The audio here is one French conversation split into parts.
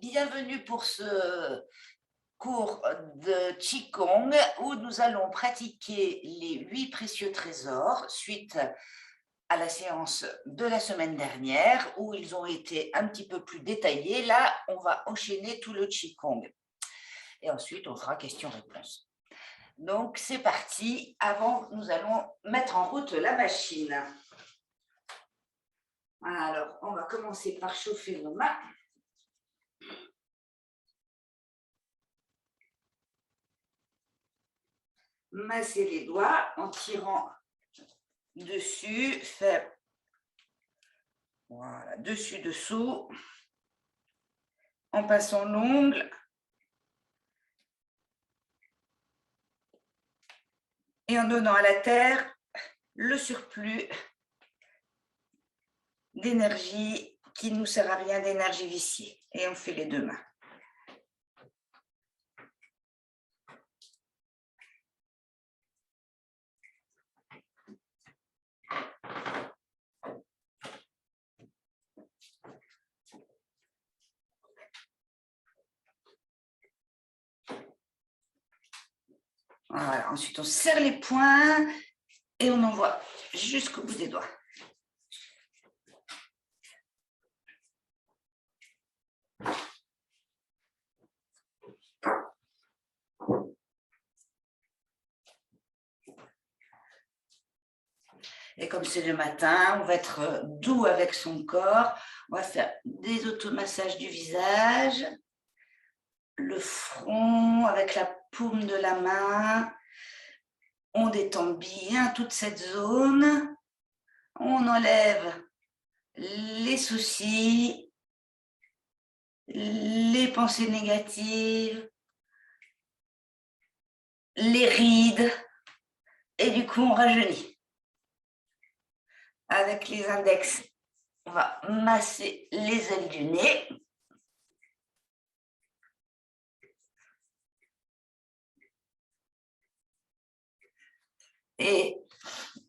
bienvenue pour ce cours de Qigong où nous allons pratiquer les 8 précieux trésors suite à la séance de la semaine dernière où ils ont été un petit peu plus détaillés. Là, on va enchaîner tout le Qigong et ensuite on fera question-réponse. Donc, c'est parti. Avant, nous allons mettre en route la machine. Alors, on va commencer par chauffer nos mains. Masser les doigts en tirant dessus, faire voilà, dessus-dessous, en passant l'ongle et en donnant à la terre le surplus d'énergie qui ne nous sert à rien, d'énergie viciée. Et on fait les deux mains. Voilà. Ensuite, on serre les poings et on envoie jusqu'au bout des doigts. Et comme c'est le matin, on va être doux avec son corps. On va faire des automassages du visage, le front avec la paume de la main. On détend bien toute cette zone. On enlève les soucis, les pensées négatives, les rides. Et du coup, on rajeunit. Avec les index, on va masser les ailes du nez. Et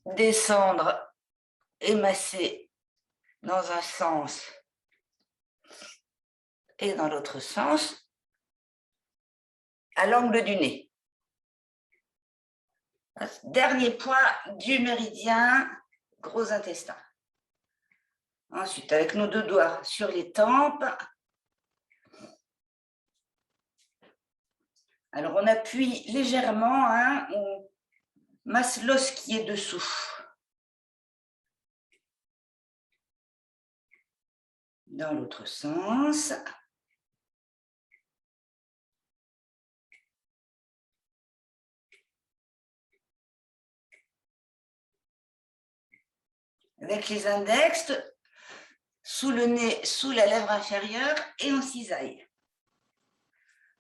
descendre et masser dans un sens et dans l'autre sens à l'angle du nez. Dernier point du méridien gros intestin. Ensuite, avec nos deux doigts sur les tempes, alors on appuie légèrement, hein, on masse l'os qui est dessous. Dans l'autre sens. Avec les index, sous le nez, sous la lèvre inférieure et on cisaille.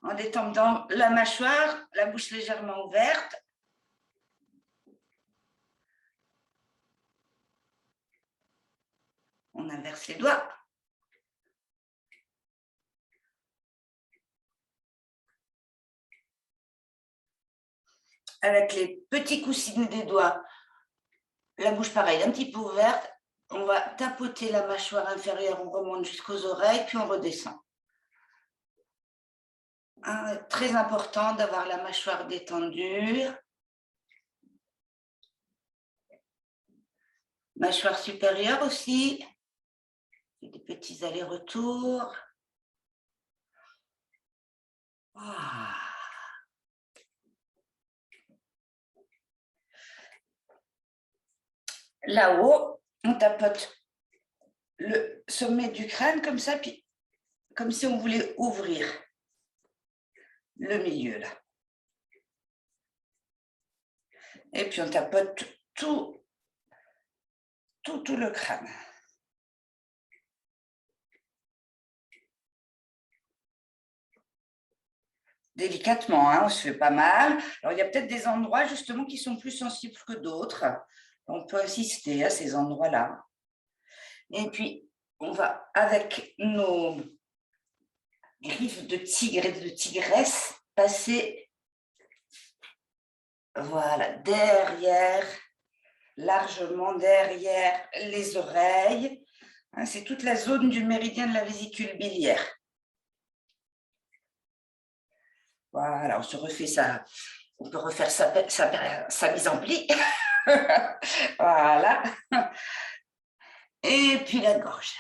En détendant la mâchoire, la bouche légèrement ouverte. On inverse les doigts. Avec les petits coussinets des doigts, la bouche pareil, un petit peu ouverte, on va tapoter la mâchoire inférieure, on remonte jusqu'aux oreilles, puis on redescend. Très important d'avoir la mâchoire détendue. Mâchoire supérieure aussi. Des petits allers-retours. Là-haut, on tapote le sommet du crâne comme ça, puis comme si on voulait ouvrir le milieu là. Et puis on tapote tout le crâne. Délicatement, hein, on se fait pas mal. Alors il y a peut-être des endroits justement qui sont plus sensibles que d'autres. On peut insister à ces endroits-là. Et puis, on va, avec nos griffes de tigre et de tigresse, passer voilà, derrière, largement derrière les oreilles. C'est toute la zone du méridien de la vésicule biliaire. Voilà, on se refait ça. On peut refaire sa mise en pli. Voilà. Et puis la gorge.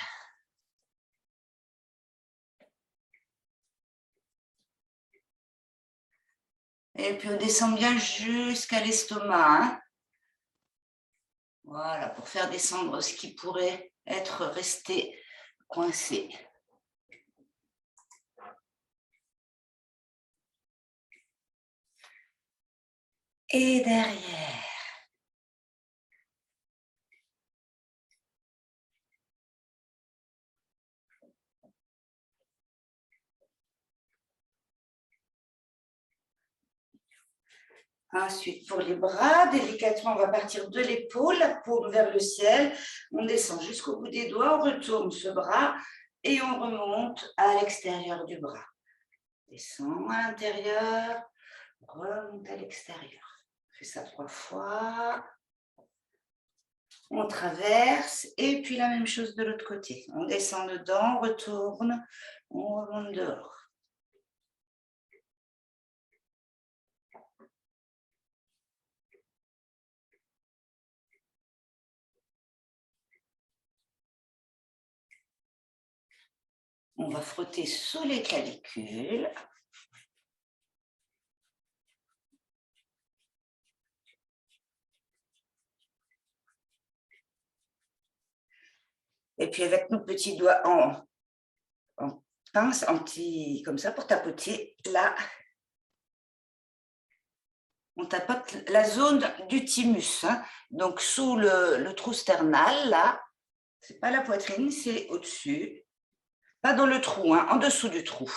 Et puis on descend bien jusqu'à l'estomac. Hein. Voilà, pour faire descendre ce qui pourrait être resté coincé. Et derrière. Ensuite, pour les bras, délicatement, on va partir de l'épaule, la paume vers le ciel. On descend jusqu'au bout des doigts, on retourne ce bras et on remonte à l'extérieur du bras. Descend à l'intérieur, remonte à l'extérieur. On fait ça 3 fois. On traverse et puis la même chose de l'autre côté. On descend dedans, on retourne, on remonte dehors. On va frotter sous les clavicules. Et puis avec nos petits doigts en pince, comme ça, pour tapoter là. On tapote la zone du thymus. Hein. Donc sous le trou sternal, là, c'est pas la poitrine, c'est au-dessus. Pas dans le trou, hein, en dessous du trou.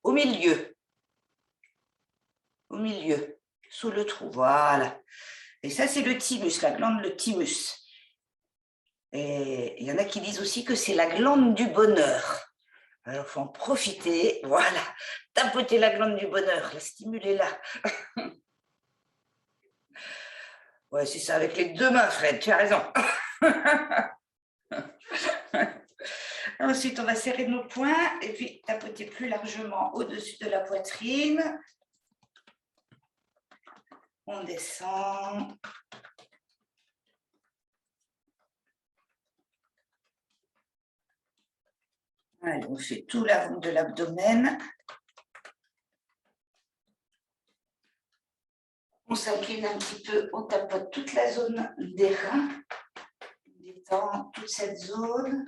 Au milieu. Au milieu. Sous le trou, voilà. Et ça, c'est le thymus, la glande, le thymus. Et il y en a qui disent aussi que c'est la glande du bonheur. Alors, il faut en profiter, voilà. Tapoter la glande du bonheur, la stimuler là. Ouais, c'est ça, avec les 2 mains, Fred, tu as raison. Ensuite, on va serrer nos poings et puis tapoter plus largement au-dessus de la poitrine. On descend. Allez, on fait tout l'avant de l'abdomen. On s'incline un petit peu, on tapote toute la zone des reins. On détend toute cette zone.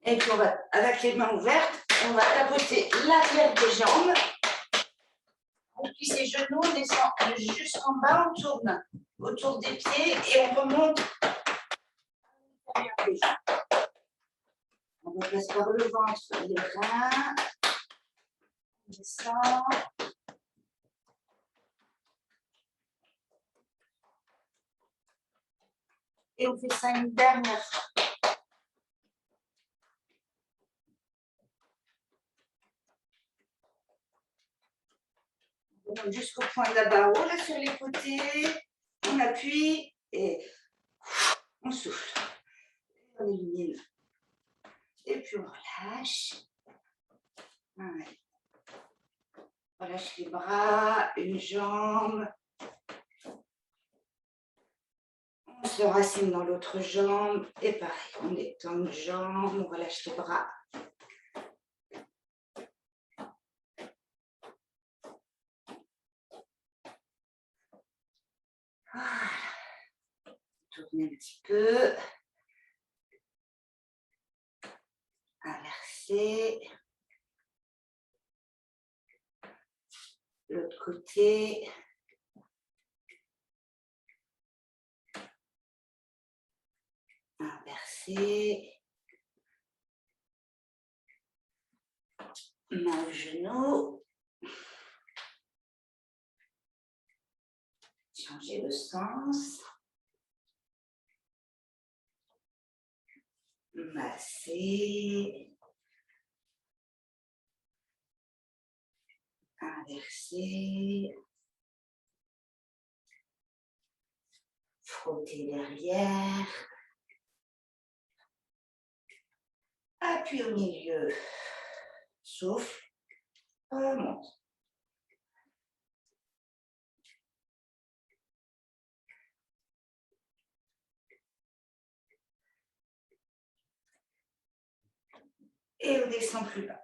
Et puis, avec les mains ouvertes, on va tapoter l'arrière des jambes. Depuis ses genoux, on descend jusqu'en bas, on tourne autour des pieds et on remonte à l'intérieur des jambes. On passe par le ventre, les reins. On descend. Et on fait ça une dernière fois. Jusqu'au point d'abord, là sur les côtés, on appuie et on souffle. On élimine. Et puis on relâche. Ouais. On relâche les bras, une jambe. On se racine dans l'autre jambe. Et pareil, on détend une jambe, on relâche les bras. Voilà. Tournez un petit peu. Inverser. L'autre côté. Inverser. Main au genou. Changer le sens. Masser. Inverser. Frotter derrière. Appui au milieu. Souffle. Remonte. Et on descend plus bas.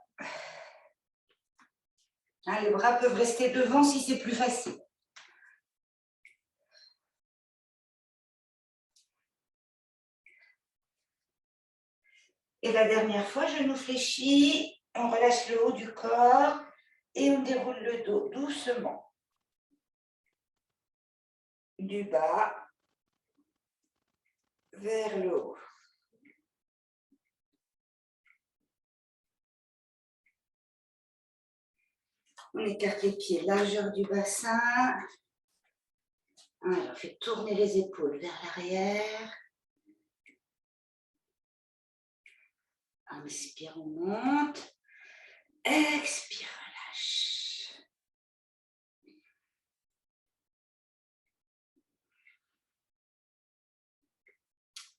Hein, les bras peuvent rester devant si c'est plus facile. Et la dernière fois, genou fléchi, on relâche le haut du corps et on déroule le dos doucement. Du bas vers le haut. On écarte les pieds, largeur du bassin. Alors, on fait tourner les épaules vers l'arrière. Inspire, on monte. Expire, relâche.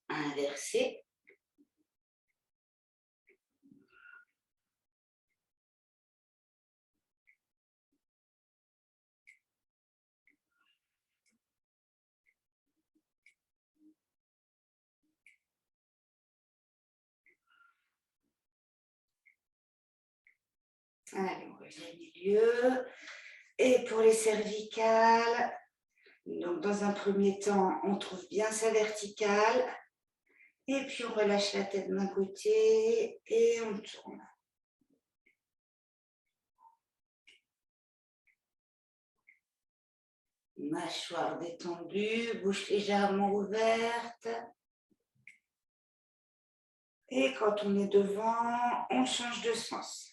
Inverser. Allez, on revient au milieu. Et pour les cervicales, donc dans un premier temps, on trouve bien sa verticale. Et puis on relâche la tête d'un côté et on tourne. Mâchoire détendue, bouche légèrement ouverte. Et quand on est devant, on change de sens.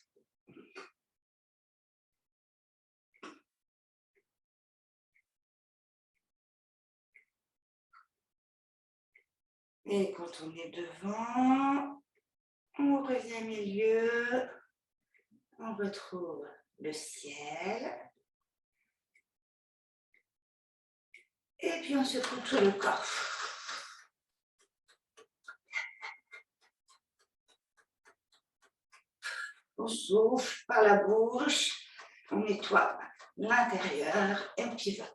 Et quand on est devant, on revient au milieu, on retrouve le ciel. Et puis on secoue tout le corps. On souffle par la bouche, on nettoie l'intérieur et on pivote.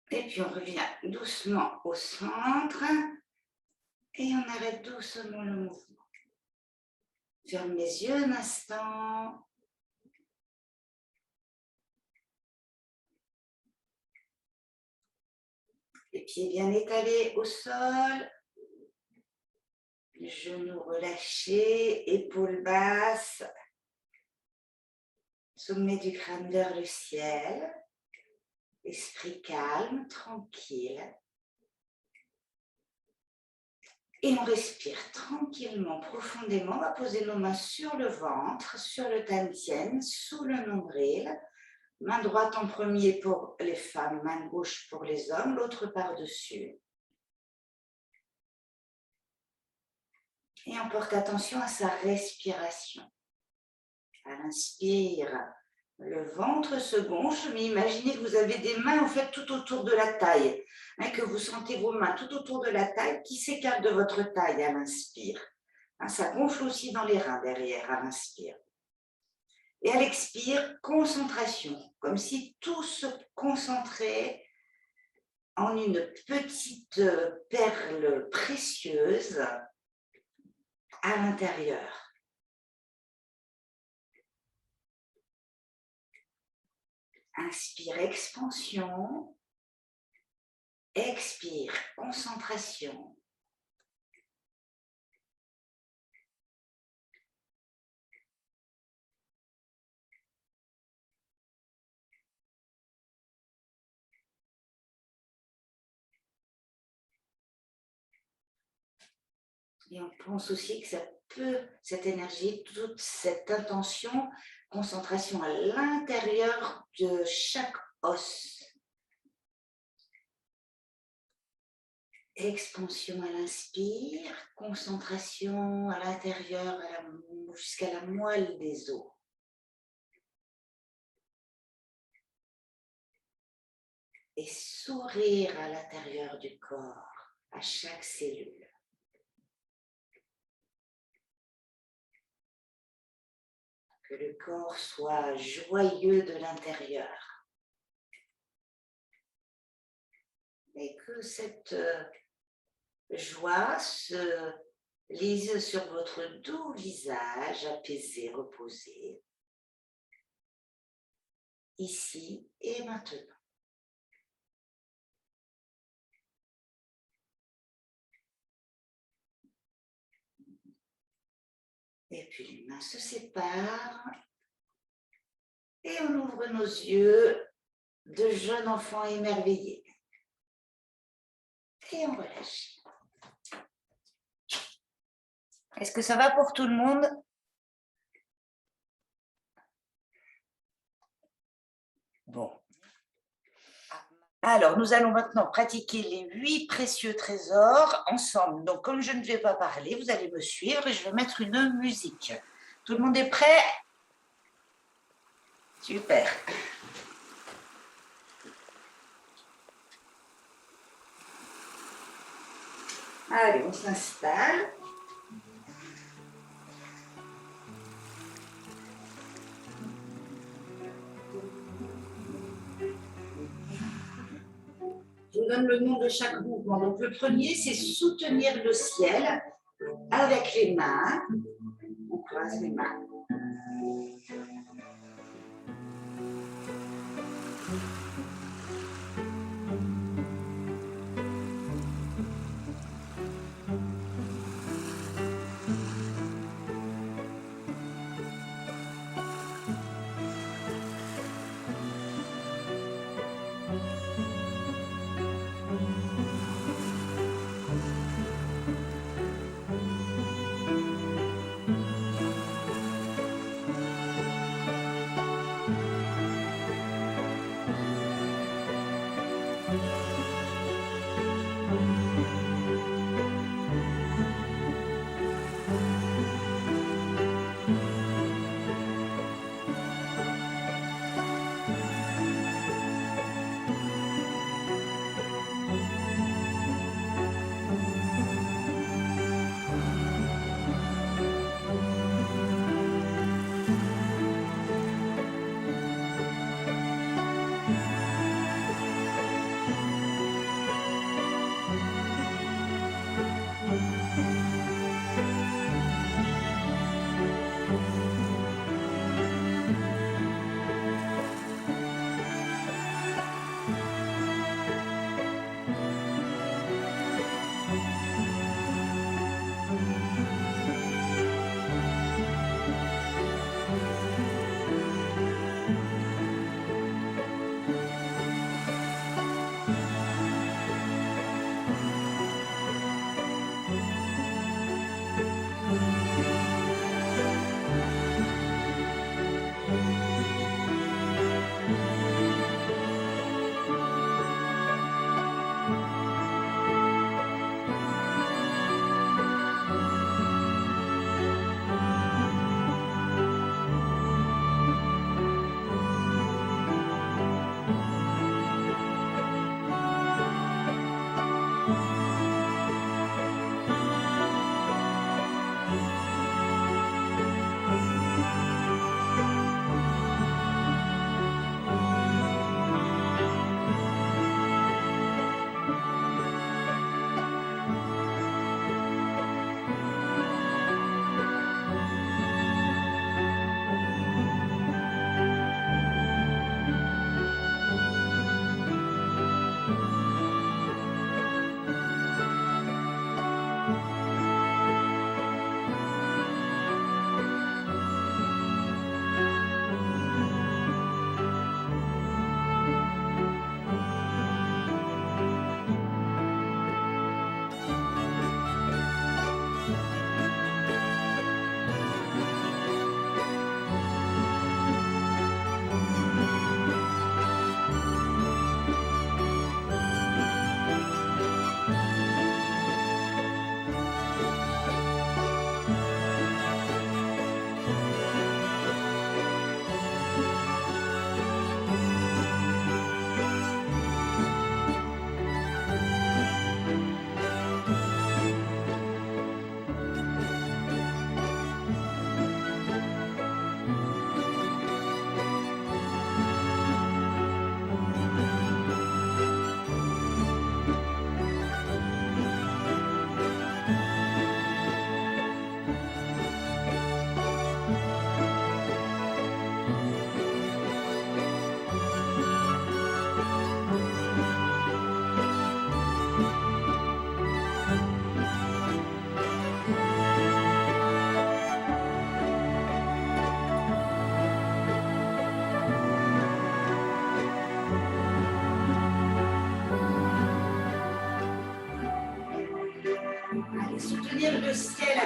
Et puis on revient doucement au centre et on arrête doucement le mouvement. Ferme les yeux un instant. Les pieds bien étalés au sol. Les genoux relâchés, épaules basses. Sommet du crâne vers le ciel. Esprit calme, tranquille. Et on respire tranquillement, profondément. On va poser nos mains sur le ventre, sur le tantien, sous le nombril. Main droite en premier pour les femmes, main gauche pour les hommes, l'autre par-dessus. Et on porte attention à sa respiration. À l'inspire, le ventre se gonfle, mais imaginez que vous avez des mains en fait tout autour de la taille, hein, que vous sentez vos mains tout autour de la taille qui s'écartent de votre taille à l'inspire. Hein, ça gonfle aussi dans les reins derrière à l'inspire. Et à l'expire, concentration, comme si tout se concentrait en une petite perle précieuse à l'intérieur. Inspire, expansion. Expire, concentration. Et on pense aussi que ça peut, cette énergie, toute cette intention, concentration à l'intérieur de chaque os. Expansion à l'inspire, concentration à l'intérieur jusqu'à la moelle des os. Et sourire à l'intérieur du corps, à chaque cellule. Que le corps soit joyeux de l'intérieur. Et que cette joie se lise sur votre doux visage, apaisé, reposé, ici et maintenant. Et puis les mains se séparent et on ouvre nos yeux de jeunes enfants émerveillés. Et on relâche. Est-ce que ça va pour tout le monde? Bon. Alors, nous allons maintenant pratiquer les 8 précieux trésors ensemble. Donc, comme je ne vais pas parler, vous allez me suivre et je vais mettre une musique. Tout le monde est prêt? Super. Allez, on s'installe. Je vous donne le nom de chaque mouvement. Donc, le premier, c'est soutenir le ciel avec les mains. On croise les mains.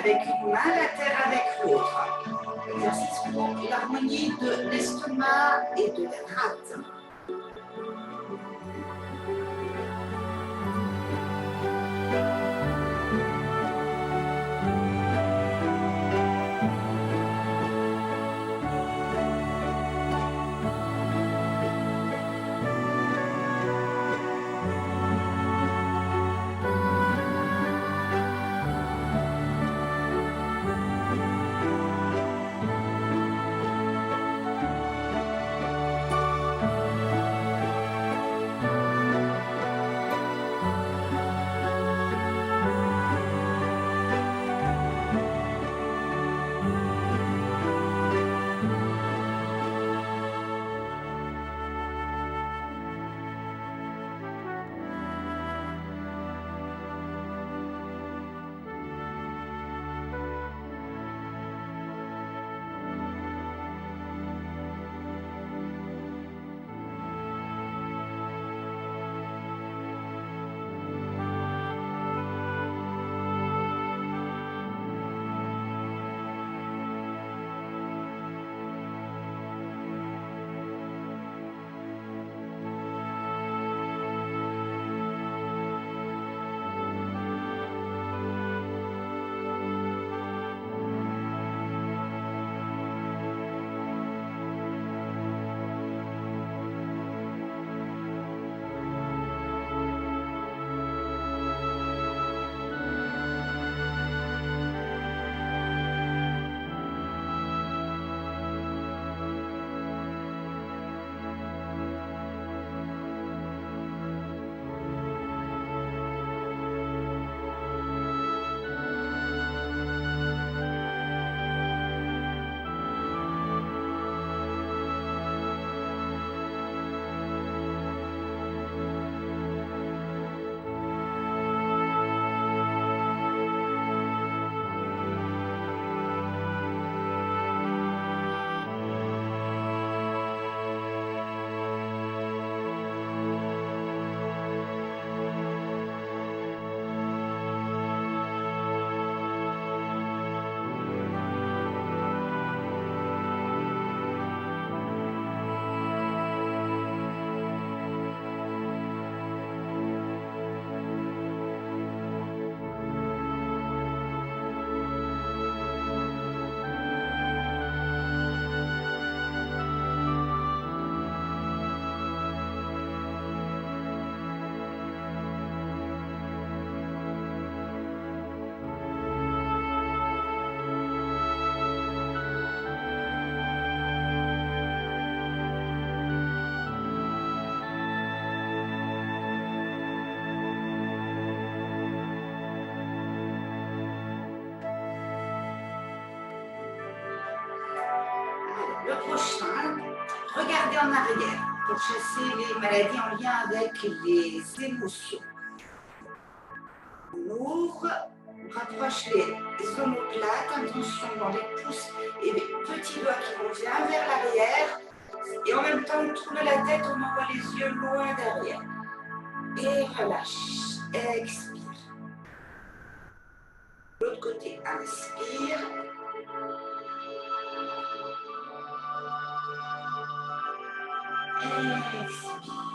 avec une main, la terre avec l'autre. Exercice pour l'harmonie de l'estomac et de la rate. Le prochain, regardez en arrière pour chasser les maladies en lien avec les émotions. On ouvre, on rapproche les omoplates, attention dans les pouces et les petits doigts qui vont bien vers l'arrière. Et en même temps, on tourne la tête, on envoie les yeux loin derrière. Et relâche, expire. De l'autre côté, inspire. Expire.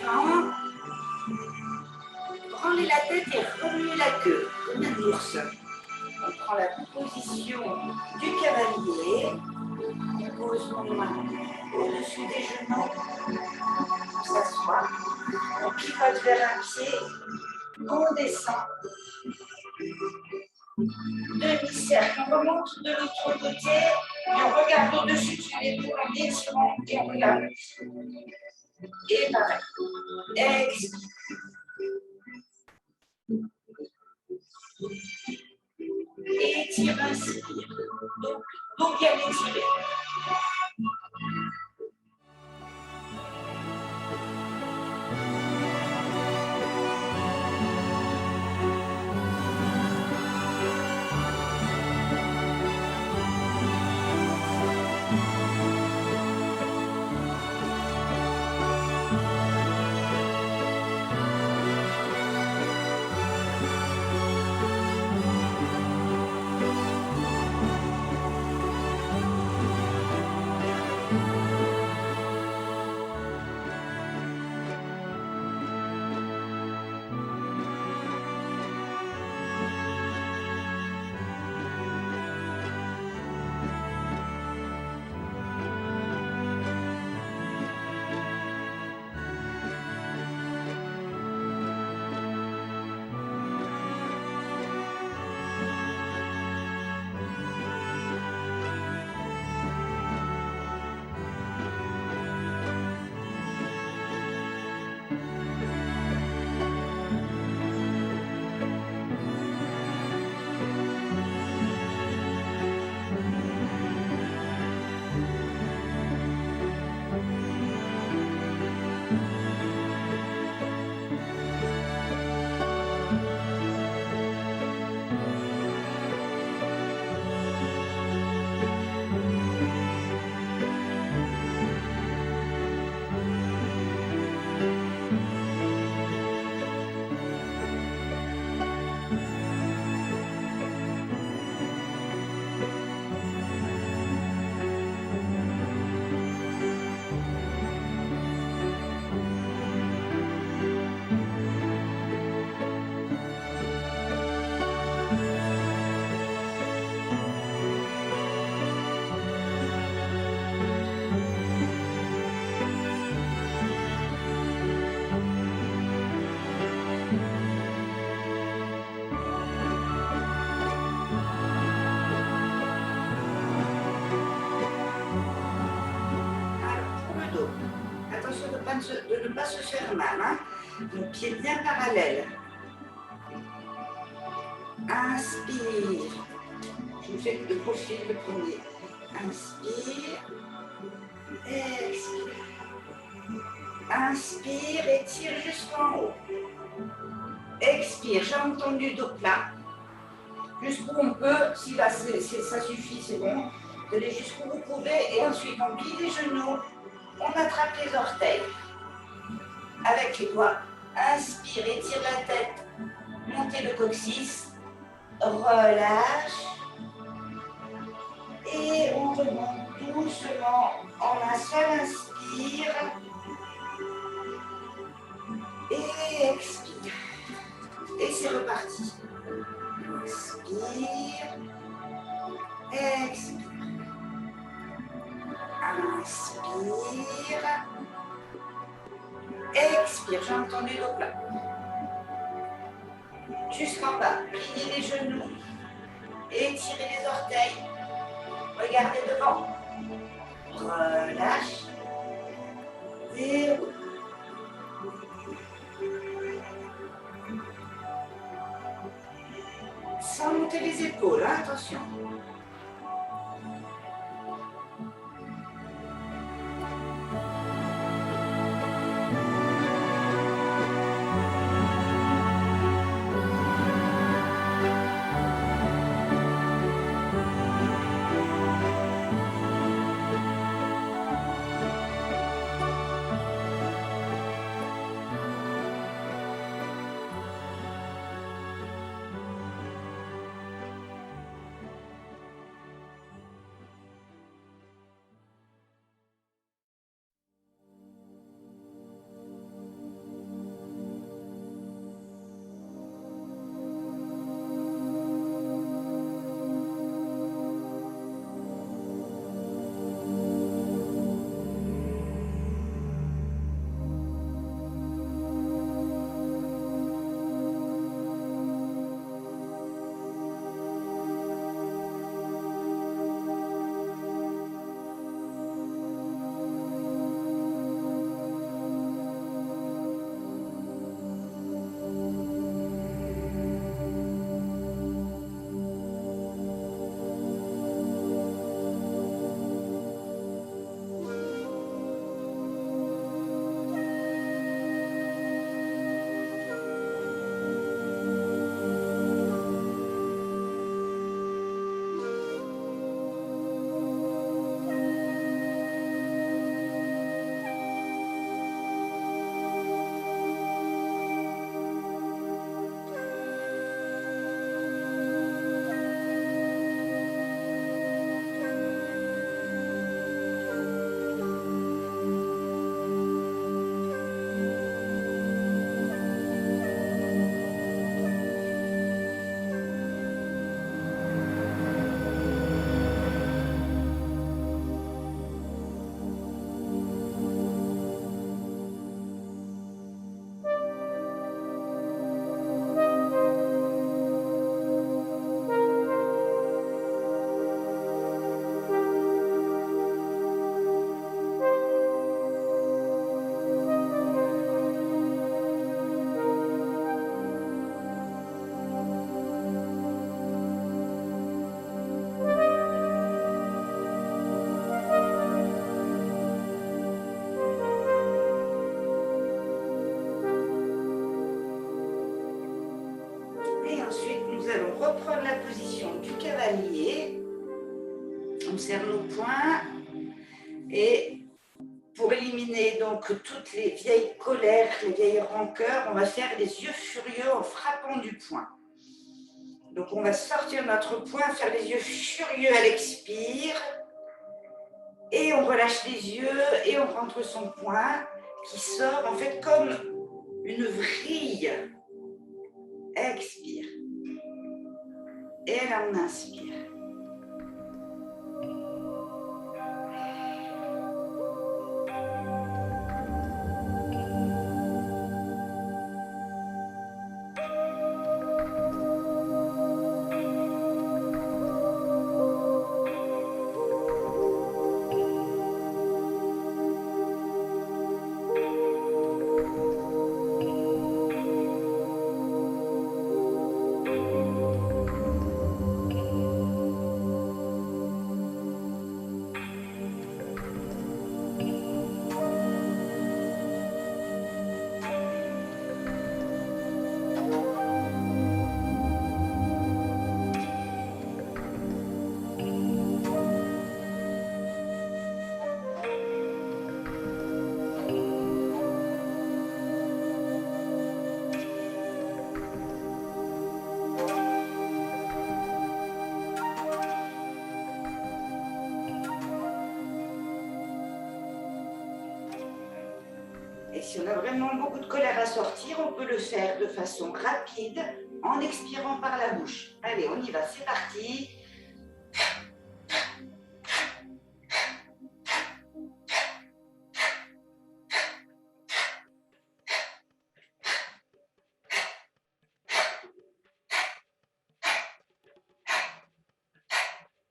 maintenant, branlez la tête et remuez la queue, comme un ours. On prend la position du cavalier. On pose nos mains au-dessus des genoux. On s'assoit. On pivote vers un pied. On descend. Demi-cercle. On remonte de l'autre côté. Et on regarde au-dessus de l'épaule en étirant. Et on regarde. Et pareil. Expire. Étire, inspire. Donc bien étiré. Attention de ne pas se faire mal, hein. Donc, pied bien parallèle. Inspire. Je vous fais le profil, le premier. Inspire. Expire. Inspire, étire jusqu'en haut. Expire, jambe tendue, dos plat. Jusqu'où on peut, si là ça suffit, c'est bon. Vous allez jusqu'où vous pouvez et ensuite on plie les genoux. On attrape les orteils avec les doigts. Inspire, étire la tête, montez le coccyx, relâche et on remonte doucement en un seul inspire et expire. Et c'est reparti. Inspire, expire. Inspire. Expire, j'ai entendu le plat. Jusqu'en bas, pliez les genoux. Étirez les orteils. Regardez devant. Relâche. Déroule. Sans monter les épaules, hein, attention. serre nos poings et pour éliminer donc toutes les vieilles colères, les vieilles rancœurs, on va faire les yeux furieux en frappant du poing. Donc on va sortir notre poing, faire les yeux furieux à l'expire et on relâche les yeux et on rentre son poing qui sort en fait comme une vrille. Expire. Et là, on inspire. Et si on a vraiment beaucoup de colère à sortir, on peut le faire de façon rapide en expirant par la bouche. Allez, on y va, c'est parti.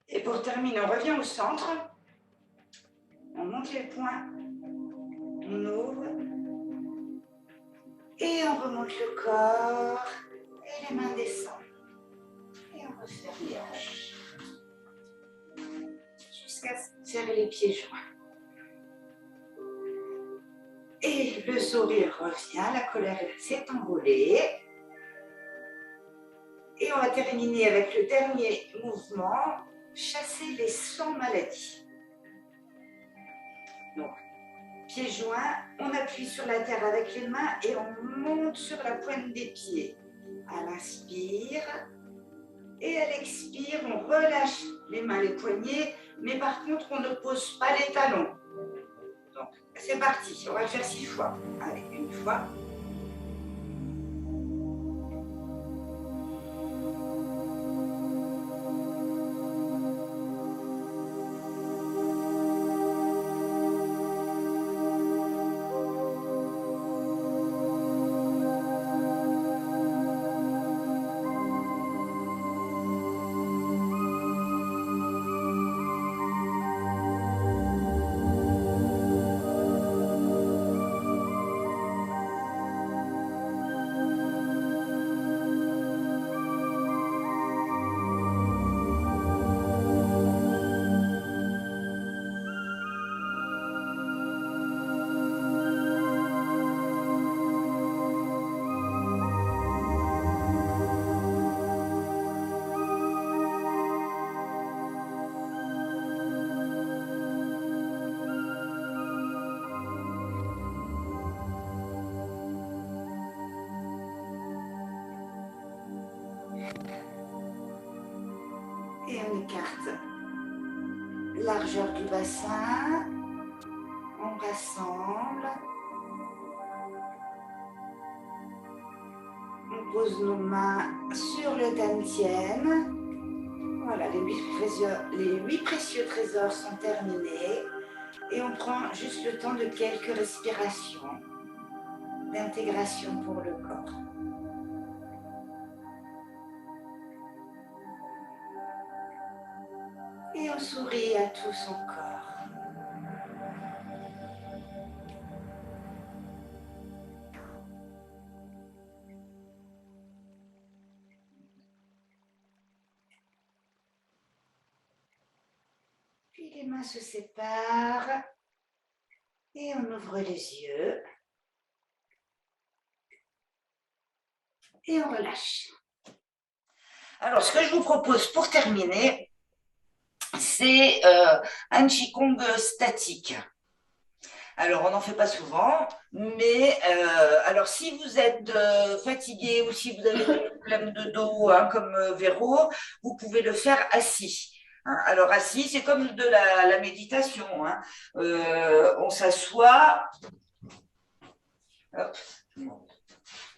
Et pour terminer, on revient au centre. On monte les poings. On ouvre. Et on remonte le corps. Et les mains descendent. Et on referme les hanches. Jusqu'à serrer les pieds joints. Et le sourire revient, la colère s'est envolée. Et on va terminer avec le dernier mouvement, chasser les 100 maladies. Donc, pieds joints, on appuie sur la terre avec les mains et on monte sur la pointe des pieds. À l'inspire et à l'expire, on relâche les mains, les poignets, mais par contre, on ne pose pas les talons. Donc, c'est parti, on va le faire 6 fois. Allez, une fois. Et on écarte largeur du bassin, on rassemble, on pose nos mains sur le dantian. Voilà, les 8 précieux trésors sont terminés et on prend juste le temps de quelques respirations d'intégration pour le corps. Et on sourit à tout son corps. Puis les mains se séparent et on ouvre les yeux. Et on relâche. Alors, ce que je vous propose pour terminer, c'est un Qigong statique. Alors, on n'en fait pas souvent, mais alors si vous êtes fatigué ou si vous avez des problèmes de dos, hein, comme Véro, vous pouvez le faire assis. Hein. Alors, assis, c'est comme de la méditation. Hein. On s'assoit, hop,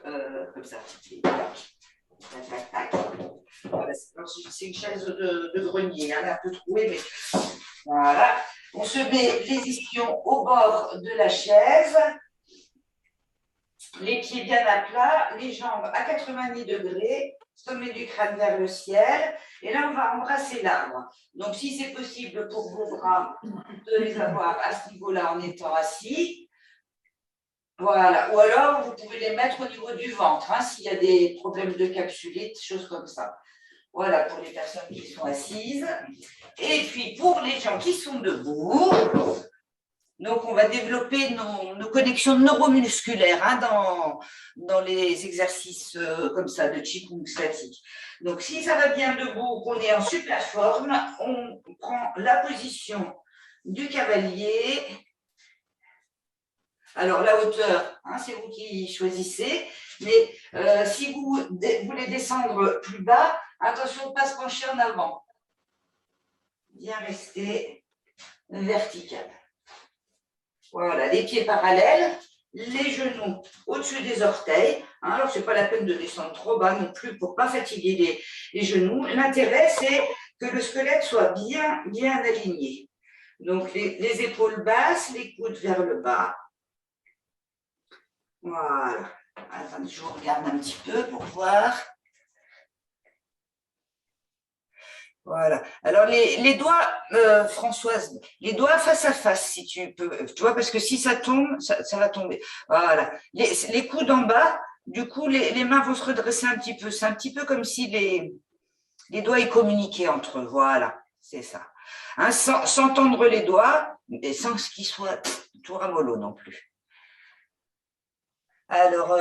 comme ça. Tac, tac, tac. Voilà, c'est une chaise de grenier, hein, un peu trouée, mais voilà. On se met les ischions au bord de la chaise, les pieds bien à plat, les jambes à 90 degrés, sommet du crâne vers le ciel. Et là, on va embrasser l'arbre. Donc, si c'est possible pour vos bras de les avoir à ce niveau-là en étant assis, voilà. Ou alors, vous pouvez les mettre au niveau du ventre, hein, s'il y a des problèmes de capsulite, choses comme ça. Voilà pour les personnes qui sont assises. Et puis, pour les gens qui sont debout, donc on va développer nos connexions neuromusculaires, hein, dans les exercices comme ça de Qigong statique. Donc, si ça va bien debout, qu'on est en super forme, on prend la position du cavalier. Alors, la hauteur, hein, c'est vous qui choisissez. Mais si vous voulez descendre plus bas, attention de ne pas se pencher en avant. Bien rester vertical. Voilà, les pieds parallèles, les genoux au-dessus des orteils. Hein, alors, ce n'est pas la peine de descendre trop bas non plus pour ne pas fatiguer les genoux. L'intérêt, c'est que le squelette soit bien, bien aligné. Donc, les épaules basses, les coudes vers le bas. Voilà. Attends, je vous regarde un petit peu pour voir. Voilà. Alors, les doigts, Françoise, les doigts face à face, si tu peux. Tu vois, parce que si ça tombe, ça va tomber. Voilà. Les coudes en bas, du coup, les mains vont se redresser un petit peu. C'est un petit peu comme si les doigts y communiquaient entre eux. Voilà, c'est ça. Hein, sans tendre les doigts, mais sans qu'ils soient tout ramollo non plus. Alors,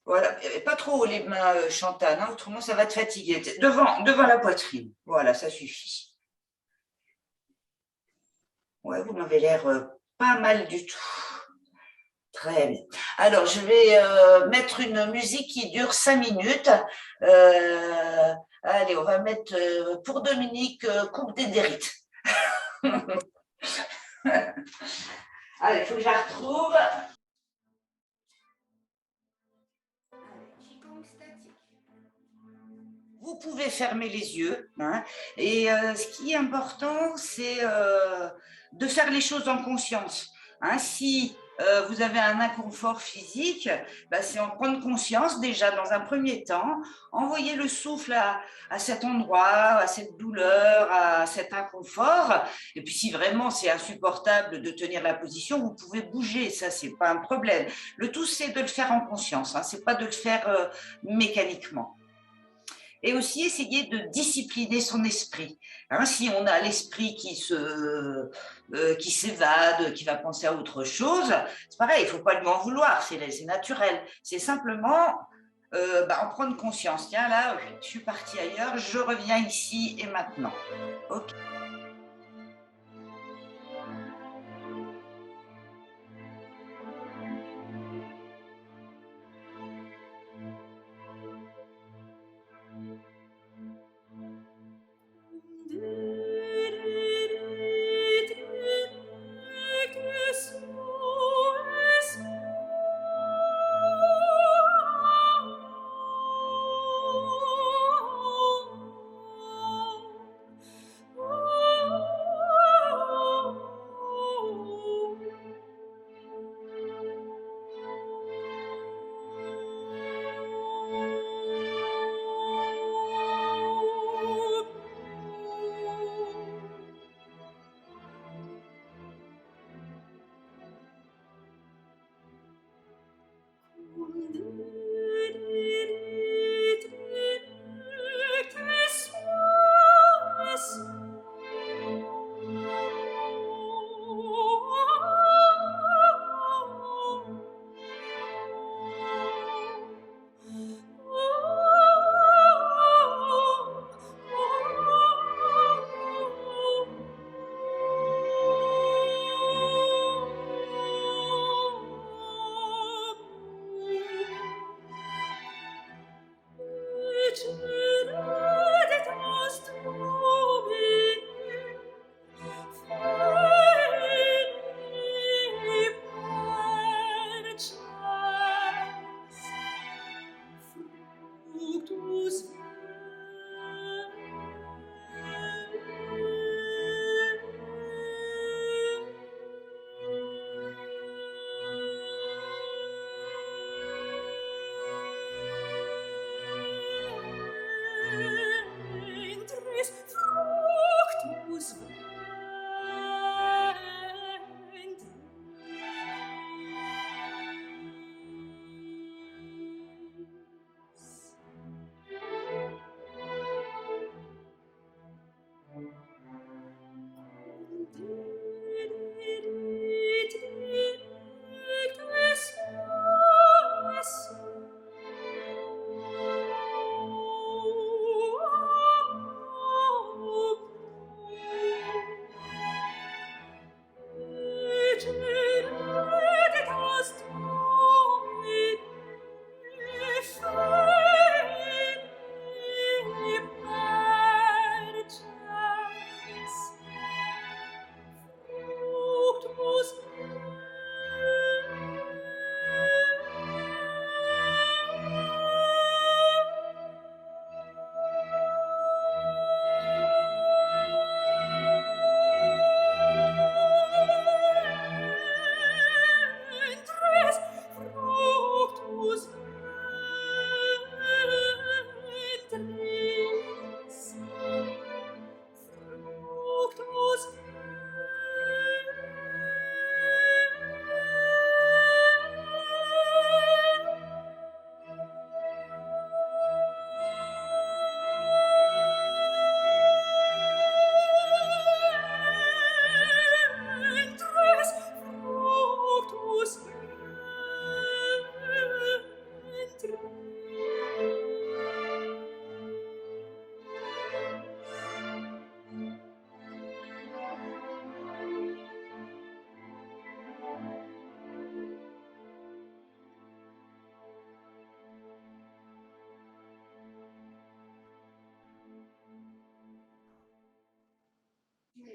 voilà, pas trop les mains, Chantal, hein, autrement ça va te fatiguer. Devant la poitrine, voilà, ça suffit. Ouais, vous m'avez l'air pas mal du tout. Très bien. Alors, je vais mettre une musique qui dure 5 minutes. Allez, on va mettre pour Dominique Coupe des Dérites. Allez, il faut que je la retrouve. Vous pouvez fermer les yeux, hein, et ce qui est important, c'est de faire les choses en conscience. Hein. Si vous avez un inconfort physique, bah, c'est en prendre conscience déjà dans un premier temps, envoyer le souffle à cet endroit, à cette douleur, à cet inconfort. Et puis si vraiment c'est insupportable de tenir la position, vous pouvez bouger, ça c'est pas un problème. Le tout c'est de le faire en conscience, hein, c'est pas de le faire mécaniquement. Et aussi essayer de discipliner son esprit. Hein, si on a l'esprit qui s'évade, qui va penser à autre chose, c'est pareil, il ne faut pas lui en vouloir, c'est naturel. C'est simplement en prendre conscience. Tiens, là, je suis partie ailleurs, je reviens ici et maintenant. Ok.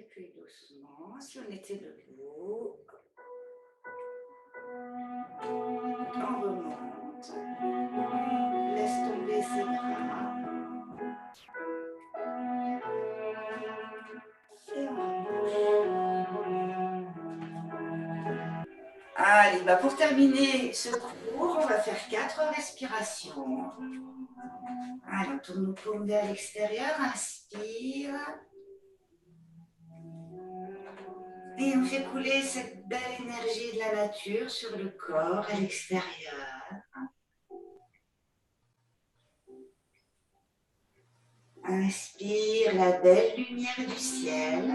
Et puis doucement, si on était debout, on remonte, laisse tomber ses bras et on rebouche. Allez, bah pour terminer ce cours, on va faire 4 respirations. Allez, on tourne nos paumes vers l'extérieur, inspire. Et on fait couler cette belle énergie de la nature sur le corps à l'extérieur. Inspire la belle lumière du ciel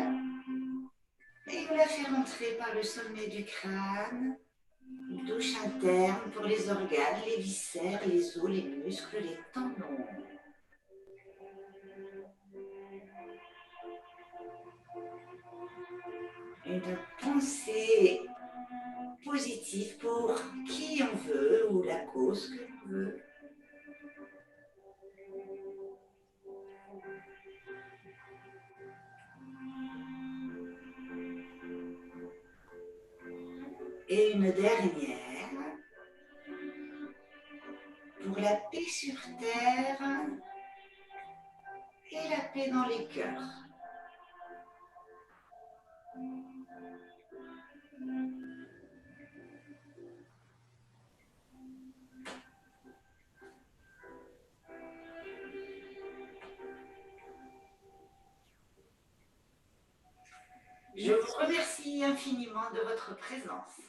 et on la fait rentrer par le sommet du crâne. Une douche interne pour les organes, les viscères, les os, les muscles, les tendons. Une pensée positive pour qui on veut ou la cause que l'on veut. Et une dernière pour la paix sur terre et la paix dans les cœurs. Je vous remercie infiniment de votre présence.